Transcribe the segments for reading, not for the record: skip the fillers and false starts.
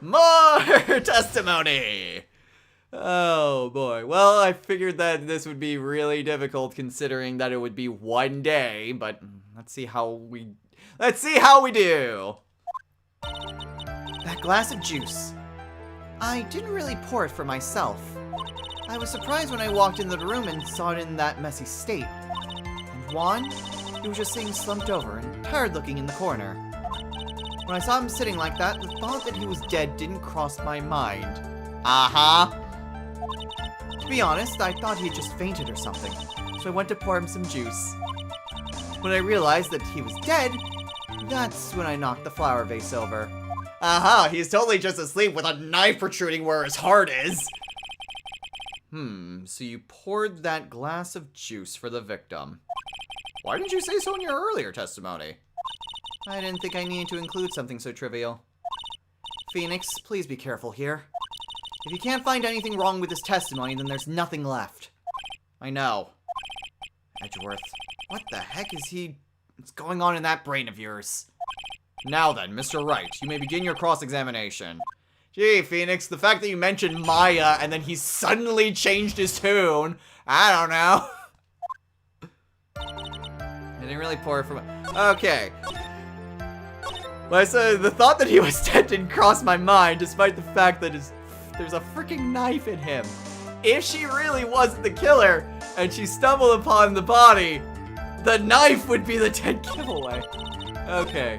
More testimony! Oh boy. Well, I figured that this would be really difficult considering that it would be one day, but let's see how we do. That glass of juice. I didn't really pour it for myself. I was surprised when I walked into the room and saw it in that messy state. And Juan, he was just sitting slumped over and tired looking in the corner. When I saw him sitting like that, the thought that he was dead didn't cross my mind. To be honest, I thought he had just fainted or something, so I went to pour him some juice. When I realized that he was dead, that's when I knocked the flower vase over. He's totally just asleep with a knife protruding where his heart is. So you poured that glass of juice for the victim. Why didn't you say so in your earlier testimony? I didn't think I needed to include something so trivial. Phoenix, please be careful here. If you can't find anything wrong with this testimony, then there's nothing left. I know. Edgeworth, what the heck what's going on in that brain of yours? Now then, Mr. Wright, you may begin your cross-examination. Gee, Phoenix, the fact that you mentioned Maya and then he suddenly changed his tune, I don't know. I didn't really pour it from... Okay. Well, I said the thought that he was dead didn't cross my mind, despite the fact that there's a freaking knife in him. If she really wasn't the killer, and she stumbled upon the body, the knife would be the dead giveaway. Okay.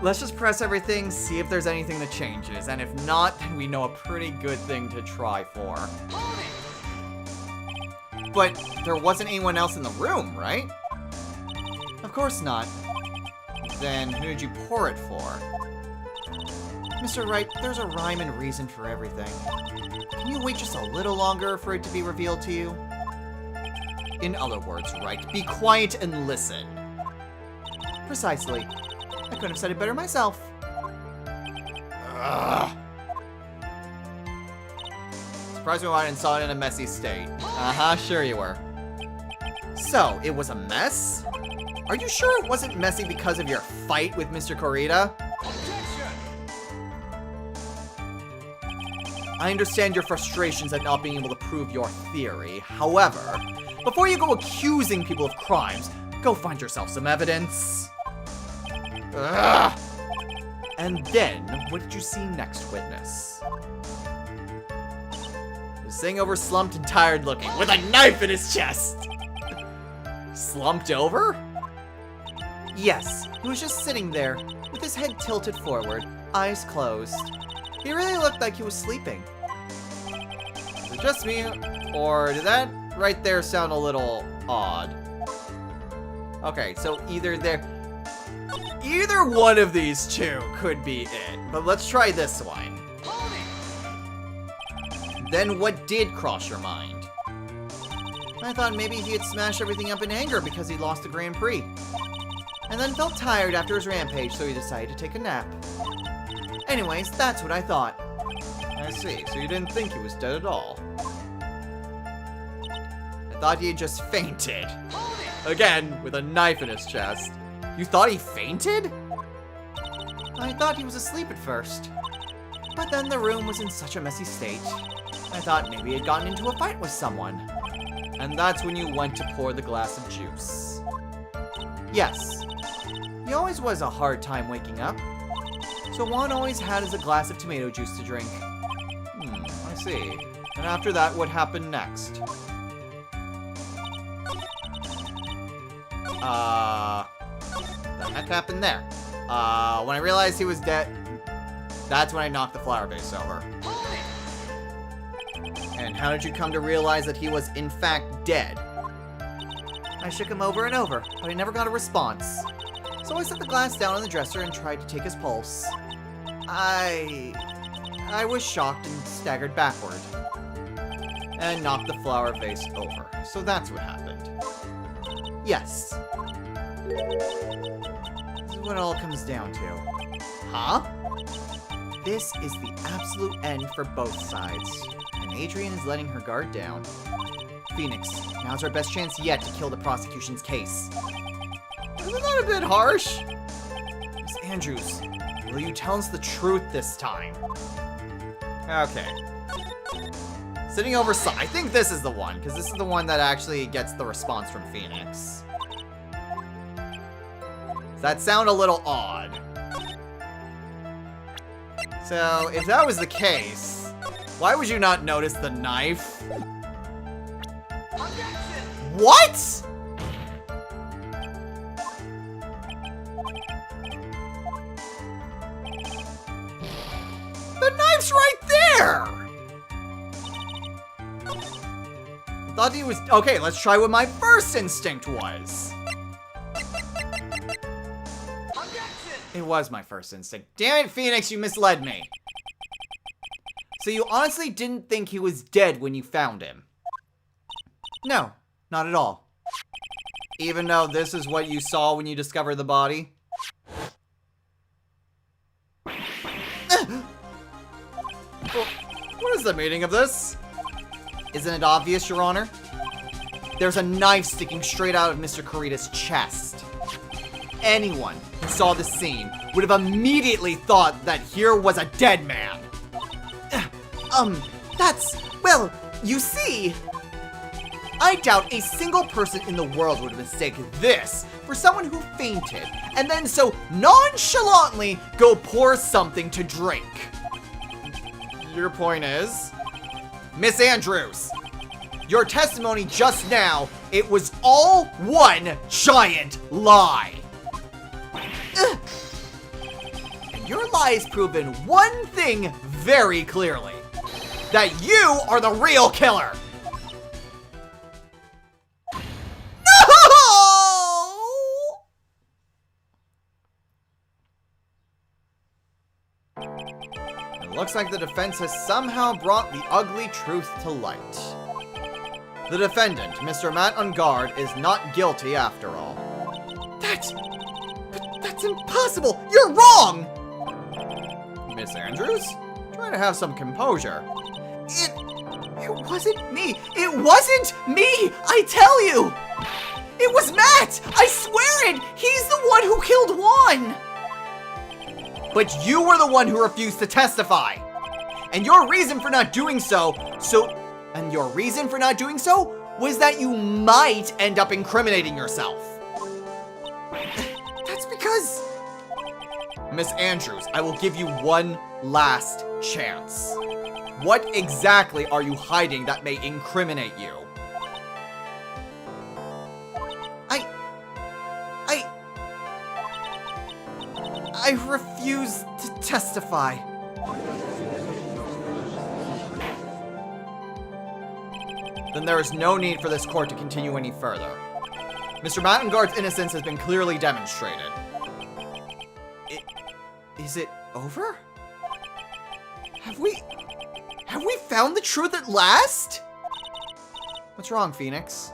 Let's just press everything, see if there's anything that changes, and if not, then we know a pretty good thing to try for. But there wasn't anyone else in the room, right? Of course not. Then who did you pour it for? Mr. Wright, there's a rhyme and reason for everything. Can you wait just a little longer for it to be revealed to you? In other words, Wright, be quiet and listen. Precisely. I couldn't have said it better myself. Ugh. Surprised me why I didn't saw it in a messy state. Sure you were. So, it was a mess? Are you sure it wasn't messy because of your fight with Mr. Corrida? I understand your frustrations at not being able to prove your theory. However, before you go accusing people of crimes, go find yourself some evidence. Ugh. And then, what did you see next, witness? He was sitting over slumped and tired looking, with a knife in his chest! Slumped over? Yes, he was just sitting there, with his head tilted forward, eyes closed. He really looked like he was sleeping. Is it just me, or did that right there sound a little odd? Okay, so either one of these two could be it, but let's try this one. Then what did cross your mind? I thought maybe he had smashed everything up in anger because he lost the Grand Prix. And then felt tired after his rampage, so he decided to take a nap. Anyways, that's what I thought. I see, so you didn't think he was dead at all. I thought he had just fainted. Again, with a knife in his chest. You thought he fainted? I thought he was asleep at first. But then the room was in such a messy state. I thought maybe he had gotten into a fight with someone. And that's when you went to pour the glass of juice. Yes. He always was a hard time waking up. So Juan always had a glass of tomato juice to drink. I see. And after that, what happened next? The heck happened there? When I realized he was dead, that's when I knocked the flower vase over. And how did you come to realize that he was in fact dead? I shook him over and over, but I never got a response. So I set the glass down on the dresser and tried to take his pulse. I was shocked and staggered backward. And knocked the flower vase over. So that's what happened. Yes. This is what it all comes down to. Huh? This is the absolute end for both sides. And Adrian is letting her guard down. Phoenix, now's our best chance yet to kill the prosecution's case. Isn't that a bit harsh? Miss Andrews, Will you tell us the truth this time? Okay. Sitting over I think this is the one, because this is the one that actually gets the response from Phoenix. Does that sound a little odd? So, if that was the case, why would you not notice the knife? What?! The knife's right there! I thought he was... Okay, let's try what my first instinct was. It was my first instinct. Damn it, Phoenix, you misled me. So you honestly didn't think he was dead when you found him? No, not at all. Even though this is what you saw when you discovered the body? What is the meaning of this? Isn't it obvious, Your Honor? There's a knife sticking straight out of Mr. Kurita's chest. Anyone who saw the scene would have immediately thought that here was a dead man. Well, you see, I doubt a single person in the world would mistake this for someone who fainted and then so nonchalantly go pour something to drink. Your point is? Miss Andrews, your testimony just now, it was all one giant lie. And your lie has proven one thing very clearly. That you are the real killer. No! It looks like the defense has somehow brought the ugly truth to light. The defendant, Mr. Matt on guard, is not guilty after all. That's impossible! You're wrong! Miss Andrews? Try to have some composure. It wasn't me! It wasn't me! I tell you! It was Matt! I swear it! He's the one who killed Juan! But you were the one who refused to testify! And your reason for not doing so was that you might end up incriminating yourself. That's because... Miss Andrews, I will give you one last chance. What exactly are you hiding that may incriminate you? I refuse to testify. Then there is no need for this court to continue any further. Mr. Mattengard's innocence has been clearly demonstrated. Is it over? Have we found the truth at last? What's wrong, Phoenix?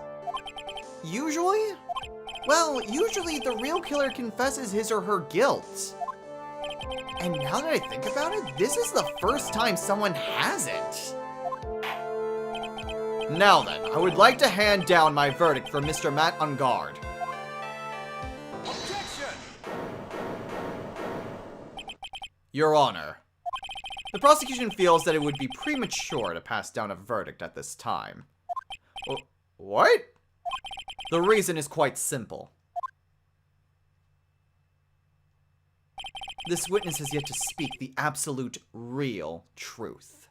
Usually the real killer confesses his or her guilt. And now that I think about it, this is the first time someone hasn't. Now then, I would like to hand down my verdict for Mr. Matt on guard. Objection! Your Honor, the prosecution feels that it would be premature to pass down a verdict at this time. What? The reason is quite simple. This witness has yet to speak the absolute, real truth.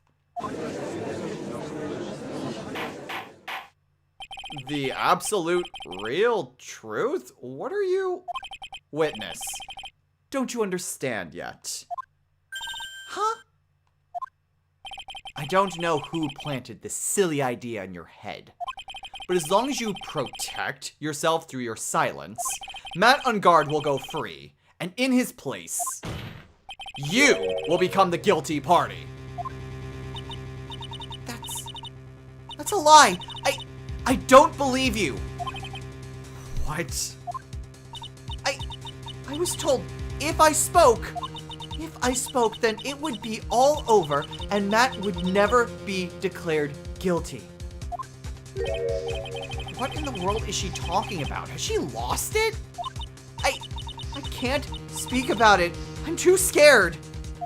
The absolute, real truth? What are you... Witness, don't you understand yet? Huh? I don't know who planted this silly idea in your head, but as long as you protect yourself through your silence, Matt on guard will go free, and in his place, you will become the guilty party. That's a lie. I don't believe you. What? I was told if I spoke, then it would be all over and Matt would never be declared guilty. What in the world is she talking about? Has she lost it? I can't speak about it. I'm too scared.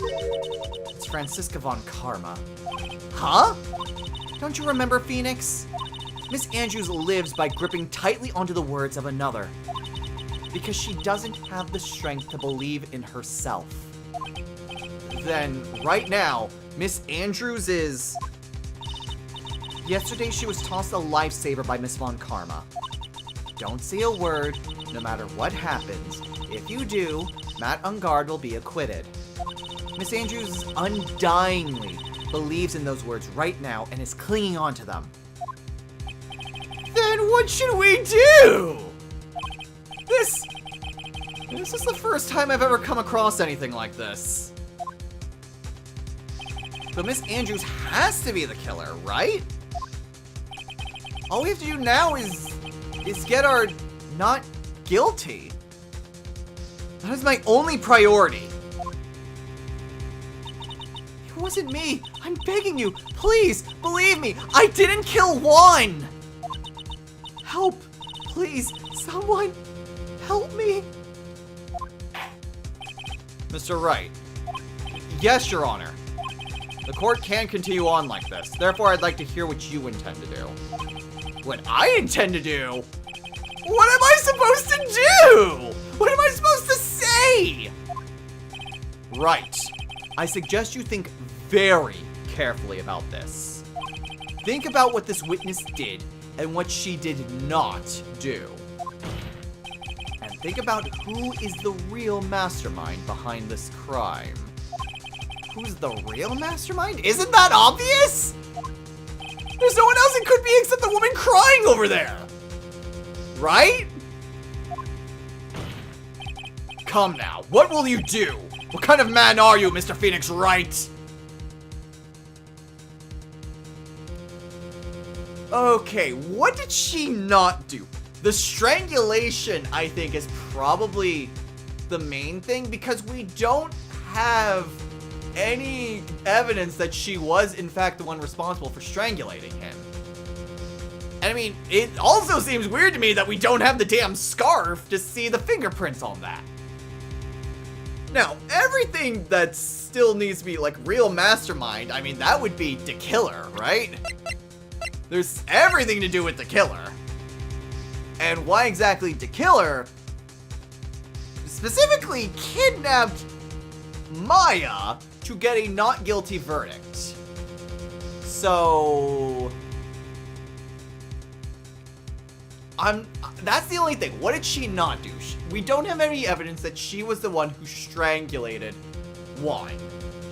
It's Franziska von Karma. Huh? Don't you remember, Phoenix? Miss Andrews lives by gripping tightly onto the words of another. Because she doesn't have the strength to believe in herself. Then, right now, Miss Andrews is... Yesterday she was tossed a lifesaver by Miss Von Karma. Don't say a word, no matter what happens. If you do, Matt Ungard will be acquitted. Miss Andrews undyingly believes in those words right now and is clinging on to them. Then what should we do? This is the first time I've ever come across anything like this. But Miss Andrews has to be the killer, right? All we have to do now is get our not guilty. That is my only priority. It wasn't me. I'm begging you. Please, believe me. I didn't kill Juan. Help. Please, someone help me. Mr. Wright. Yes, Your Honor. The court can continue on like this. Therefore, I'd like to hear what you intend to do. What I intend to do? What am I supposed to do? What am I supposed to say? Right. I suggest you think very carefully about this. Think about what this witness did and what she did not do. And think about who is the real mastermind behind this crime. Who's the real mastermind? Isn't that obvious? There's no one else it could be except the woman crying over there. Right? Come now, what will you do? What kind of man are you, Mr. Phoenix Wright? Okay, what did she not do? The strangulation, I think, is probably the main thing because we don't have any evidence that she was, in fact, the one responsible for strangulating him. And I mean, it also seems weird to me that we don't have the damn scarf to see the fingerprints on that. Now, everything that still needs to be, like, real mastermind, I mean, that would be the killer, right? There's everything to do with the killer. And why exactly the killer specifically kidnapped Maya to get a not guilty verdict. So... that's the only thing. What did she not do? We don't have any evidence that she was the one who strangulated Juan.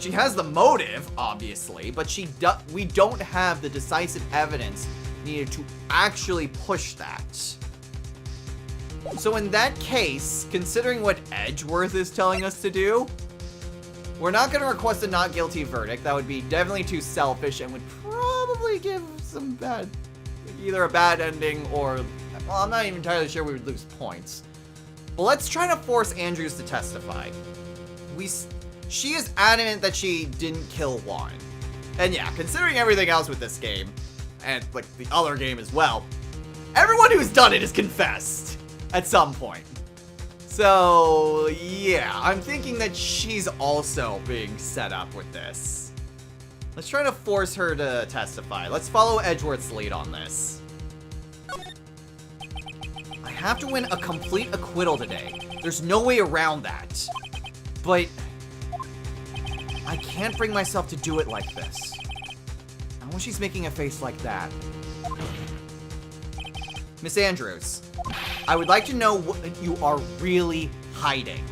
She has the motive, obviously, but we don't have the decisive evidence needed to actually push that. So in that case, considering what Edgeworth is telling us to do, we're not going to request a not guilty verdict. That would be definitely too selfish and would probably give some either a bad ending or, well, I'm not even entirely sure we would lose points. But let's try to force Andrews to testify. She is adamant that she didn't kill Juan. And yeah, considering everything else with this game, and like the other game as well, everyone who's done it has confessed at some point. So yeah, I'm thinking that she's also being set up with this. Let's try to force her to testify. Let's follow Edgeworth's lead on this. I have to win a complete acquittal today. There's no way around that. But I can't bring myself to do it like this. Not when she's making a face like that. Miss Andrews, I would like to know what you are really hiding.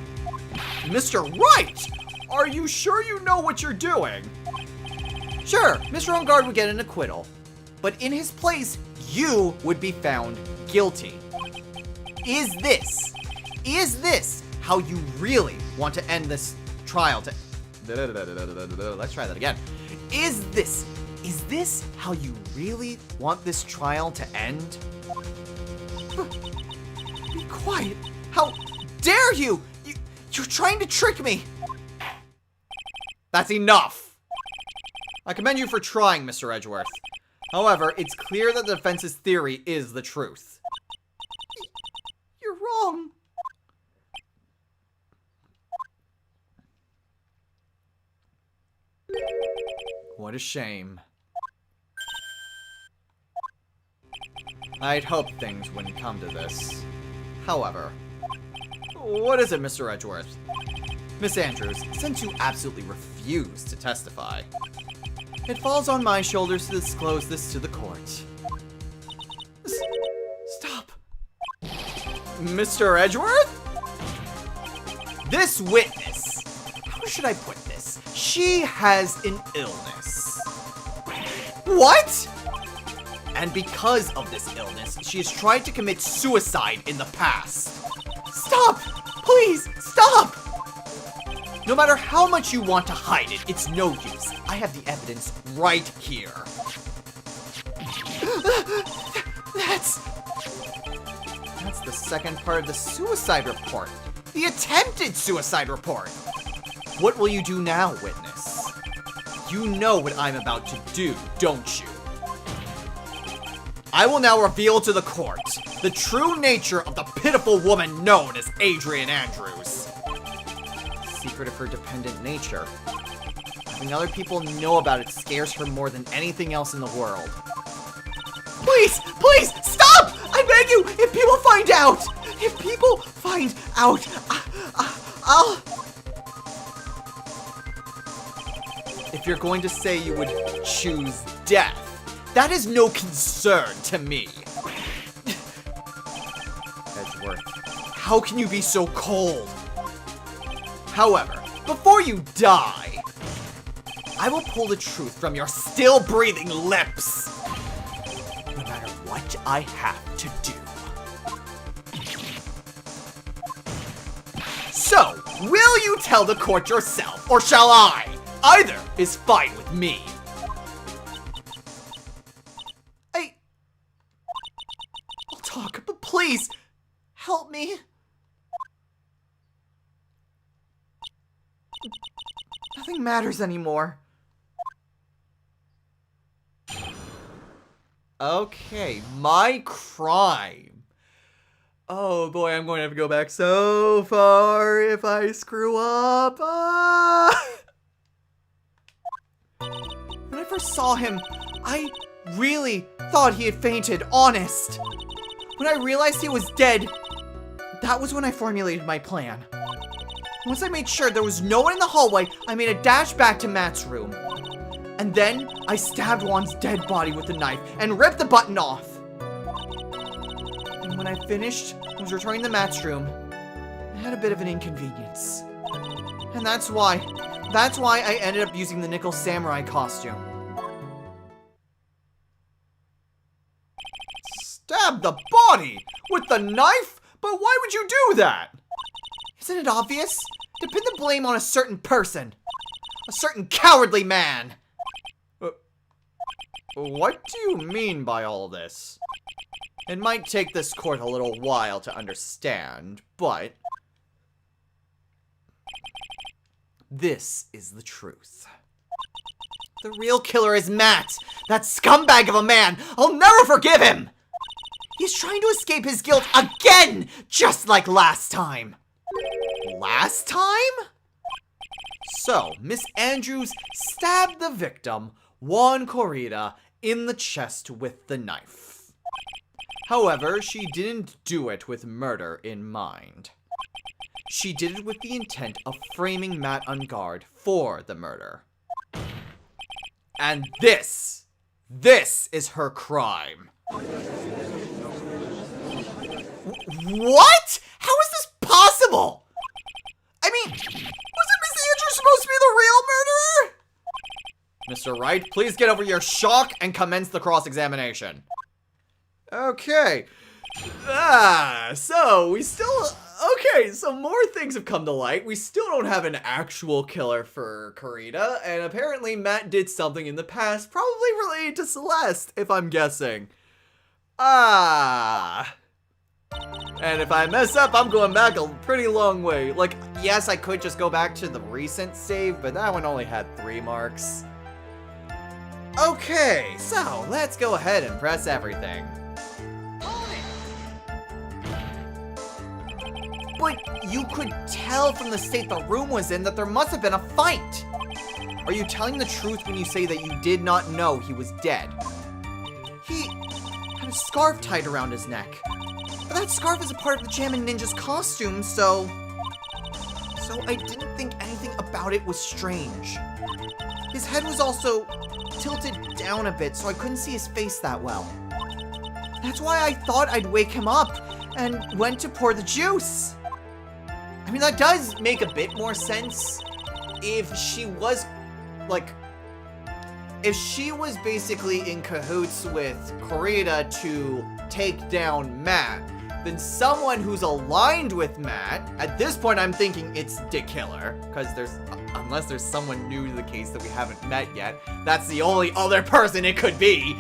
Mr. Wright! Are you sure you know what you're doing? Sure, Mr. Ungard would get an acquittal. But in his place, you would be found guilty. Is this how you really want to end this trial? Let's try that again. Is this how you really want this trial to end? Be quiet. How dare you? You're trying to trick me. That's enough. I commend you for trying, Mr. Edgeworth. However, it's clear that the defense's theory is the truth. You're wrong. What a shame. I'd hoped things wouldn't come to this. However, what is it, Mr. Edgeworth? Miss Andrews, since you absolutely refuse to testify, it falls on my shoulders to disclose this to the court. Stop. Mr. Edgeworth? This witness, how should I put this? She has an illness. What? And because of this illness, she has tried to commit suicide in the past. Stop! Please, stop! No matter how much you want to hide it, it's no use. I have the evidence right here. That's the second part of the suicide report. The attempted suicide report. What will you do now, witness? You know what I'm about to do, don't you? I will now reveal to the court the true nature of the pitiful woman known as Adrian Andrews. Secret of her dependent nature. Having other people know about it scares her more than anything else in the world. Please, please, stop! I beg you, if people find out! If people find out, I'll... If you're going to say you would choose death, that is no concern to me. Edgeworth, how can you be so cold? However, before you die, I will pull the truth from your still breathing lips. No matter what I have to do. So, will you tell the court yourself, or shall I? Either is fine with me. I'll talk, but please, help me. Nothing matters anymore. Okay, my crime. Oh boy, I'm going to have to go back so far if I screw up. When I first saw him, I really thought he had fainted, honest. When I realized he was dead, that was when I formulated my plan. Once I made sure there was no one in the hallway, I made a dash back to Matt's room. And then I stabbed Juan's dead body with the knife and ripped the button off. And when I finished, I was returning to Matt's room. I had a bit of an inconvenience. And that's why I ended up using the nickel samurai costume. Stab the body with the knife? But why would you do that? Isn't it obvious? To pin the blame on a certain person. A certain cowardly man. What do you mean by all this? It might take this court a little while to understand, but... this is the truth. The real killer is Matt! That scumbag of a man! I'll never forgive him! He's trying to escape his guilt again! Just like last time! Last time? So, Miss Andrews stabbed the victim, Juan Corrida, in the chest with the knife. However, she didn't do it with murder in mind. She did it with the intent of framing Matt on guard for the murder. And this is her crime. What? How is this possible? I mean, wasn't Miss Andrews supposed to be the real murderer? Mr. Wright, please get over your shock and commence the cross-examination. Okay. So we still... okay, so more things have come to light. We still don't have an actual killer for Corrida, and apparently Matt did something in the past, probably related to Celeste, if I'm guessing. And if I mess up, I'm going back a pretty long way. Like, yes, I could just go back to the recent save, but that one only had 3 marks. Okay, so let's go ahead and press everything. But you could tell from the state the room was in that there must have been a fight. Are you telling the truth when you say that you did not know he was dead? He had a scarf tied around his neck. But that scarf is a part of the Jammin' Ninja's costume, so I didn't think anything about it was strange. His head was also tilted down a bit, so I couldn't see his face that well. That's why I thought I'd wake him up and went to pour the juice. I mean, that does make a bit more sense if she was, if she was basically in cahoots with Kurita to take down Matt, then someone who's aligned with Matt, at this point I'm thinking it's Dick Killer, because unless there's someone new to the case that we haven't met yet, that's the only other person it could be.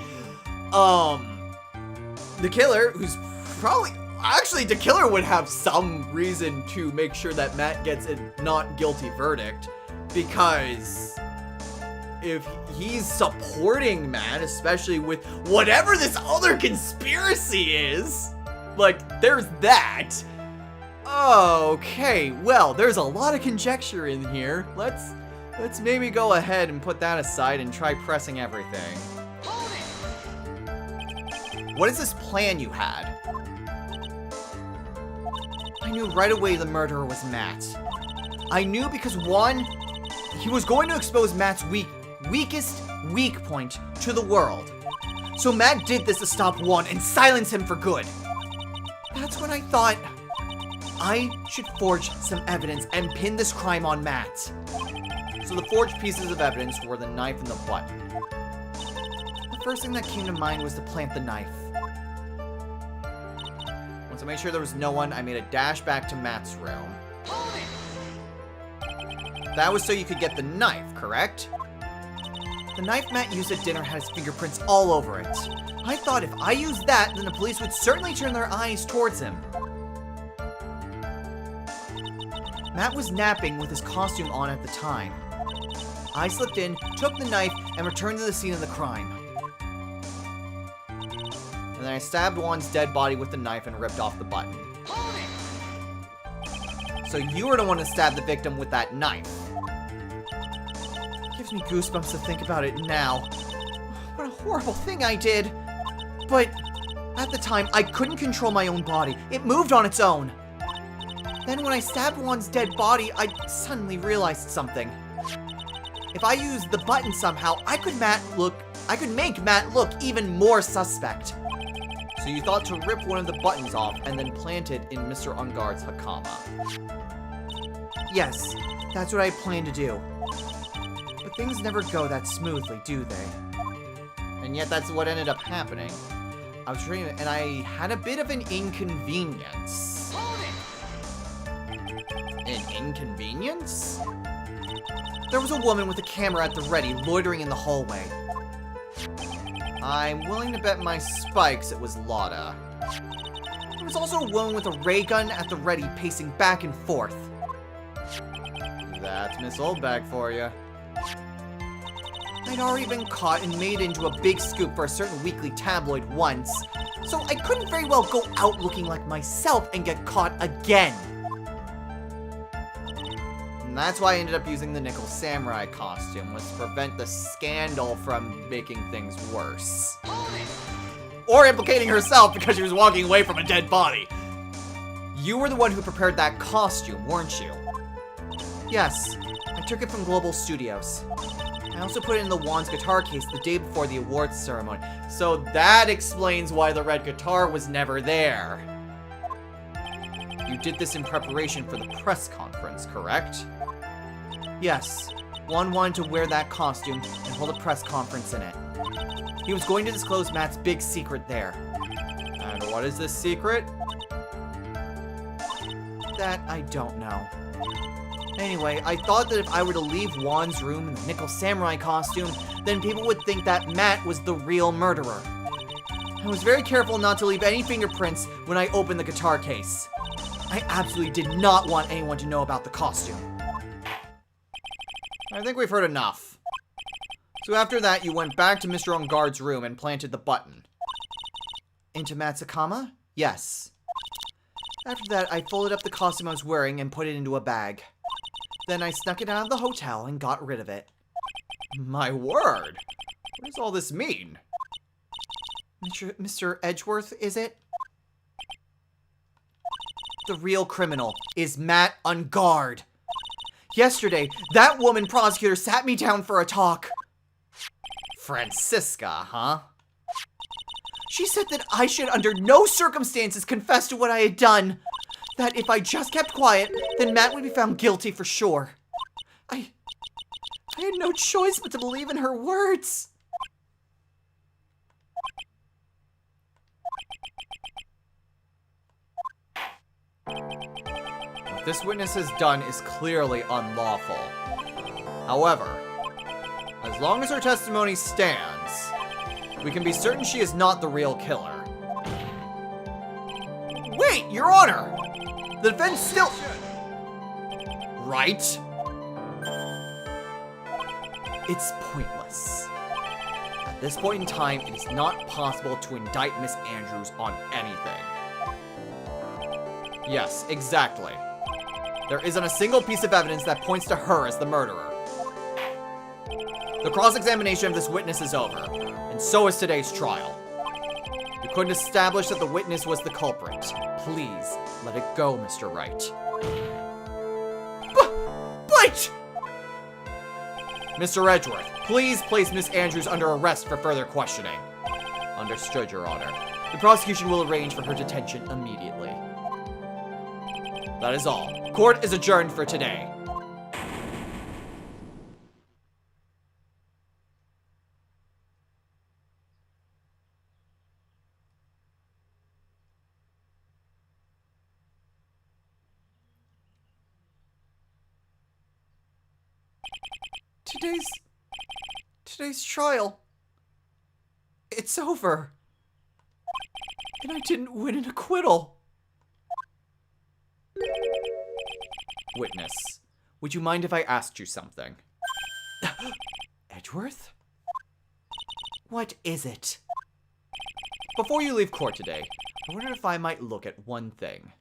The killer, who's probably, actually the killer would have some reason to make sure that Matt gets a not guilty verdict, because if he's supporting Matt, especially with whatever this other conspiracy is, there's that. Okay, well, there's a lot of conjecture in here. Let's maybe go ahead and put that aside and try pressing everything. What is this plan you had? I knew right away the murderer was Matt. I knew because one, he was going to expose Matt's weakest weak point to the world. So Matt did this to stop Juan and silence him for good. That's when I thought I should forge some evidence and pin this crime on Matt. So the forged pieces of evidence were the knife and the button. The first thing that came to mind was to plant the knife. Once I made sure there was no one, I made a dash back to Matt's room. That was so you could get the knife, correct? The knife Matt used at dinner had his fingerprints all over it. I thought if I used that, then the police would certainly turn their eyes towards him. Matt was napping with his costume on at the time. I slipped in, took the knife, and returned to the scene of the crime. And then I stabbed Juan's dead body with the knife and ripped off the button. So you were the one to stab the victim with that knife. It gives me goosebumps to think about it now. What a horrible thing I did. But at the time, I couldn't control my own body. It moved on its own. Then when I stabbed Juan's dead body, I suddenly realized something. If I used the button somehow, I could make Matt look even more suspect. So you thought to rip one of the buttons off and then plant it in Mr. Unguard's Hakama. Yes, that's what I planned to do. But things never go that smoothly, do they? And yet that's what ended up happening. I was trying, and I had a bit of an inconvenience. An inconvenience? There was a woman with a camera at the ready, loitering in the hallway. I'm willing to bet my spikes it was Lotta. There was also a woman with a ray gun at the ready, pacing back and forth. That's Miss Oldbag for you. I'd already been caught and made into a big scoop for a certain weekly tabloid once, so I couldn't very well go out looking like myself and get caught again. And that's why I ended up using the Nickel Samurai costume, was to prevent the scandal from making things worse. Or implicating herself because she was walking away from a dead body. You were the one who prepared that costume, weren't you? Yes, I took it from Global Studios. I also put it in the Juan's guitar case the day before the awards ceremony. So that explains why the red guitar was never there. You did this in preparation for the press conference, correct? Yes, Juan wanted to wear that costume and hold a press conference in it. He was going to disclose Matt's big secret there. And what is this secret? That I don't know. Anyway, I thought that if I were to leave Juan's room in the Nickel Samurai costume, then people would think that Matt was the real murderer. I was very careful not to leave any fingerprints when I opened the guitar case. I absolutely did not want anyone to know about the costume. I think we've heard enough. So after that, you went back to Mr. Unguard's room and planted the button. Into Matt's Hakama? Yes. After that, I folded up the costume I was wearing and put it into a bag. Then I snuck it out of the hotel and got rid of it. My word! What does all this mean? Mr. Edgeworth, is it? The real criminal is Matt Ungard. Yesterday, that woman prosecutor sat me down for a talk. Francisca, huh? She said that I should under no circumstances confess to what I had done. That if I just kept quiet, then Matt would be found guilty for sure. I had no choice but to believe in her words. What this witness has done is clearly unlawful. However, as long as her testimony stands, we can be certain she is not the real killer. Wait, Your Honor! The defense still... Right? It's pointless. At this point in time, it is not possible to indict Miss Andrews on anything. Yes, exactly. There isn't a single piece of evidence that points to her as the murderer. The cross-examination of this witness is over, and so is today's trial. You couldn't establish that the witness was the culprit. Please, let it go, Mr. Wright. But... Mr. Edgeworth, please place Miss Andrews under arrest for further questioning. Understood, Your Honor. The prosecution will arrange for her detention immediately. That is all. Court is adjourned for today. Today's trial. It's over. And I didn't win an acquittal. Witness, would you mind if I asked you something? Edgeworth? What is it? Before you leave court today, I wondered if I might look at one thing.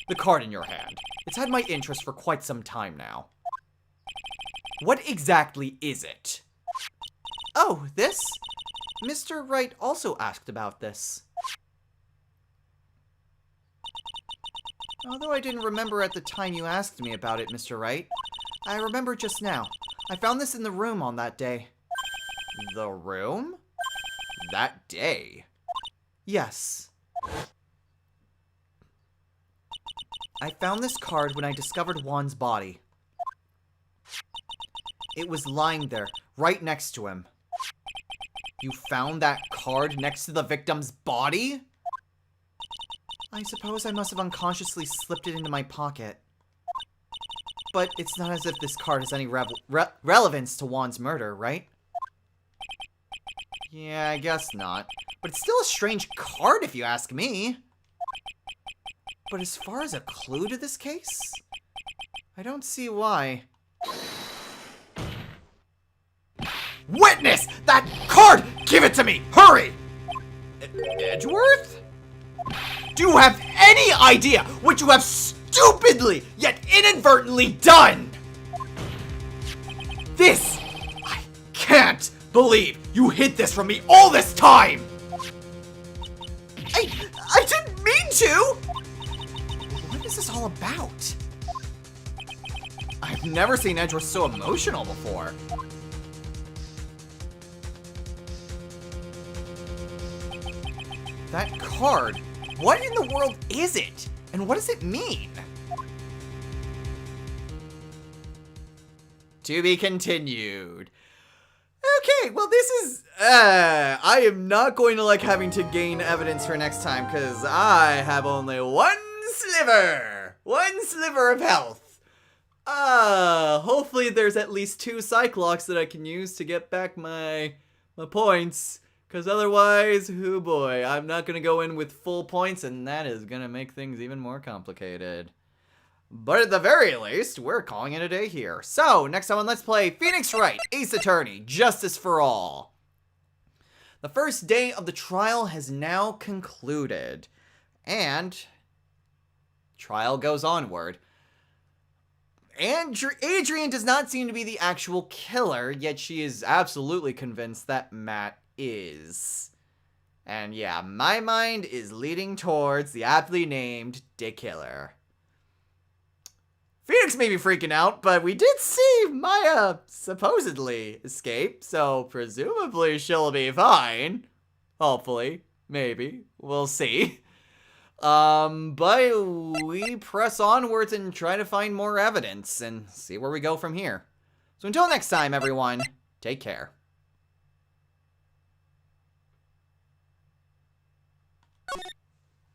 The card in your hand. It's had my interest for quite some time now. What exactly is it? Oh, this? Mr. Wright also asked about this. Although I didn't remember at the time you asked me about it, Mr. Wright, I remember just now. I found this in the room on that day. The room? That day? Yes. I found this card when I discovered Juan's body. It was lying there, right next to him. You found that card next to the victim's body? I suppose I must have unconsciously slipped it into my pocket. But it's not as if this card has any relevance to Juan's murder, right? Yeah, I guess not. But it's still a strange card if you ask me. But as far as a clue to this case, I don't see why. Witness! That card! Give it to me! Hurry! Edgeworth? Do you have any idea what you have stupidly, yet inadvertently done? This! I can't believe you hid this from me all this time! I didn't mean to! What is this all about? I've never seen Edgeworth so emotional before. That card? What in the world is it? And what does it mean? To be continued. Okay, well this is... I am not going to like having to gain evidence for next time, because I have only one sliver of health. Hopefully there's at least 2 Cyclocks that I can use to get back my points. Because otherwise, oh boy, I'm not going to go in with full points, and that is going to make things even more complicated. But at the very least, we're calling it a day here. So, next time on Let's Play Phoenix Wright, Ace Attorney, Justice for All. The first day of the trial has now concluded. And trial goes onward. Adrian does not seem to be the actual killer, yet she is absolutely convinced that Matt is. And yeah, my mind is leading towards the aptly named Dick Killer. Phoenix may be freaking out, but we did see Maya supposedly escape, so presumably she'll be fine. Hopefully. Maybe. We'll see. But we press onwards and try to find more evidence and see where we go from here. So until next time, everyone, take care.